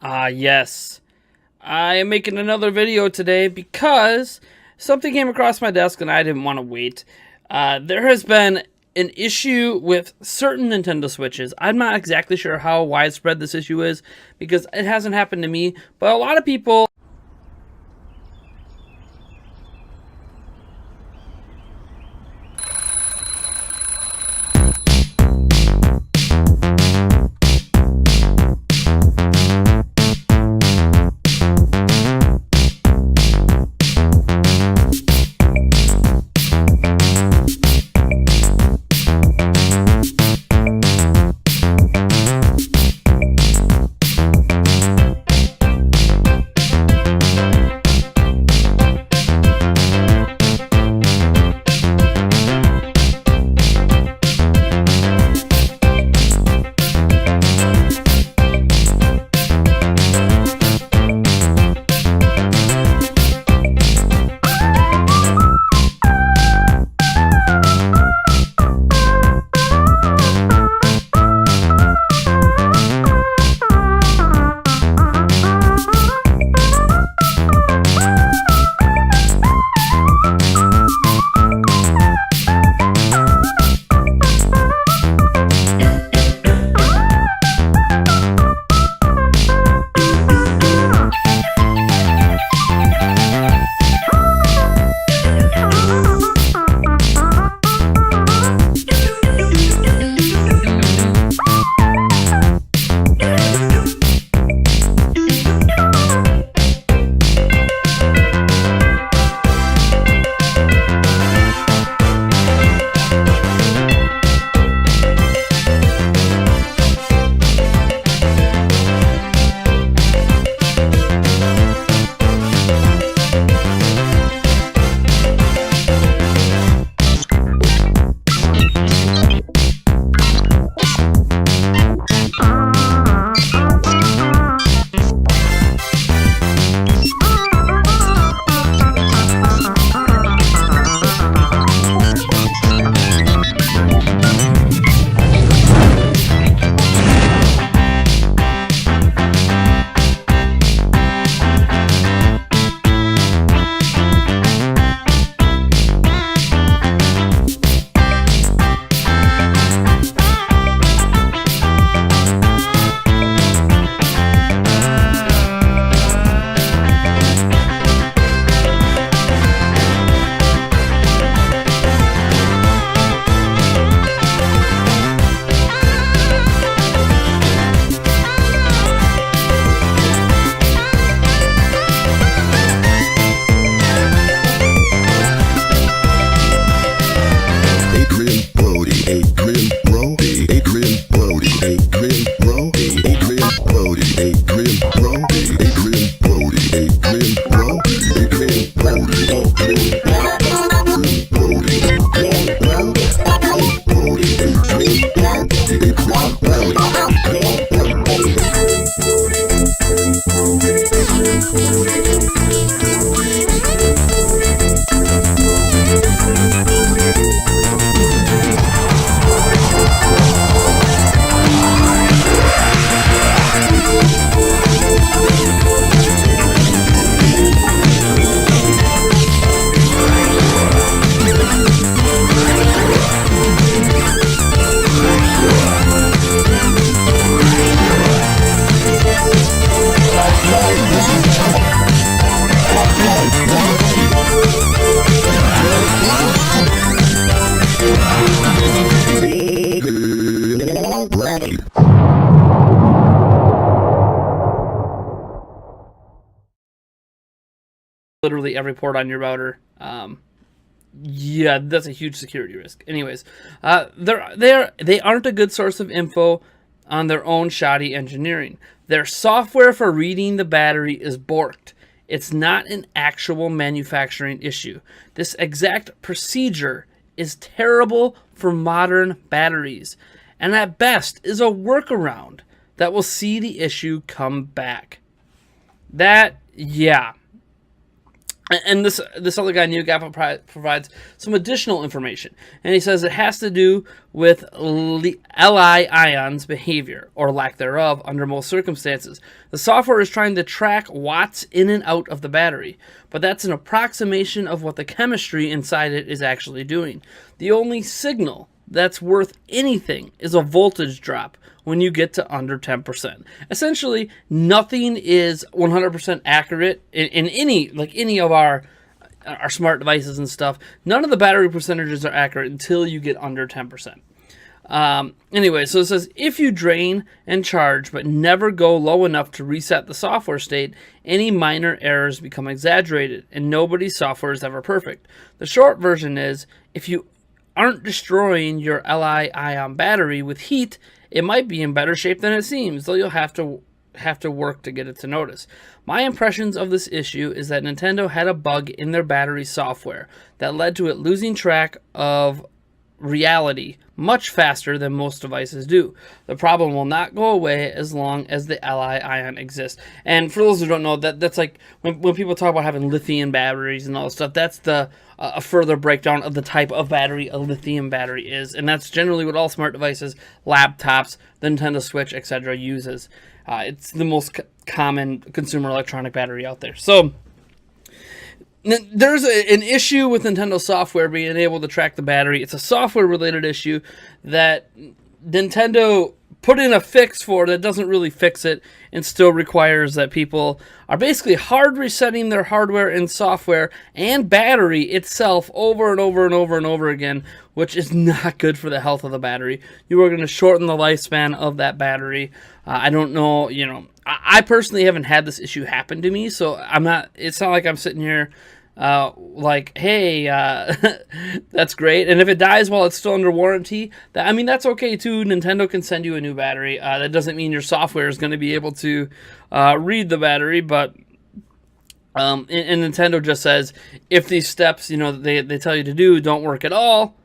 Yes. I am making another video today because something came across my desk and I didn't want to wait. There has been an issue with certain Nintendo Switches. I'm not exactly sure how widespread this issue is because it hasn't happened to me, but a lot of people. Literally every port on your router. Yeah, that's a huge security risk. Anyways, they aren't a good source of info on their own shoddy engineering. Their software for reading the battery is borked. It's not an actual manufacturing issue. This exact procedure is terrible for modern batteries, and at best is a workaround that will see the issue come back. Yeah. And this other guy, Neil Gappa, provides some additional information. And he says it has to do with Li ions behavior, or lack thereof, under most circumstances. The software is trying to track watts in and out of the battery, but that's an approximation of what the chemistry inside it is actually doing. The only signal that's worth anything is a voltage drop when you get to under 10%. Essentially, nothing is 100% accurate in any of our smart devices and stuff. None of the battery percentages are accurate until you get under 10%. Anyway, so it says, if you drain and charge but never go low enough to reset the software state, any minor errors become exaggerated, and nobody's software is ever perfect. The short version is, if you aren't destroying your Li-ion battery with heat, it might be in better shape than it seems, though you'll have to work to get it to notice. My impressions of this issue is that Nintendo had a bug in their battery software that led to it losing track of reality much faster than most devices do. The problem will not go away as long as the Li-ion exists. And for those who don't know, that's like when people talk about having lithium batteries and all this stuff, that's a further breakdown of the type of battery a lithium battery is. And that's generally what all smart devices, laptops, the Nintendo Switch, etc. uses. It's the most common consumer electronic battery out there. So there's an issue with Nintendo software being able to track the battery. It's a software-related issue that Nintendo put in a fix for that doesn't really fix it, and still requires that people are basically hard resetting their hardware and software and battery itself over and over and over and over again, which is not good for the health of the battery. You are going to shorten the lifespan of that battery. I don't know, I personally haven't had this issue happen to me, so it's not like I'm sitting here like, hey, that's great. And if it dies while it's still under warranty, that's okay too. Nintendo can send you a new battery. That doesn't mean your software is going to be able to read the battery, but and Nintendo just says, if these steps, they tell you to do don't work at all,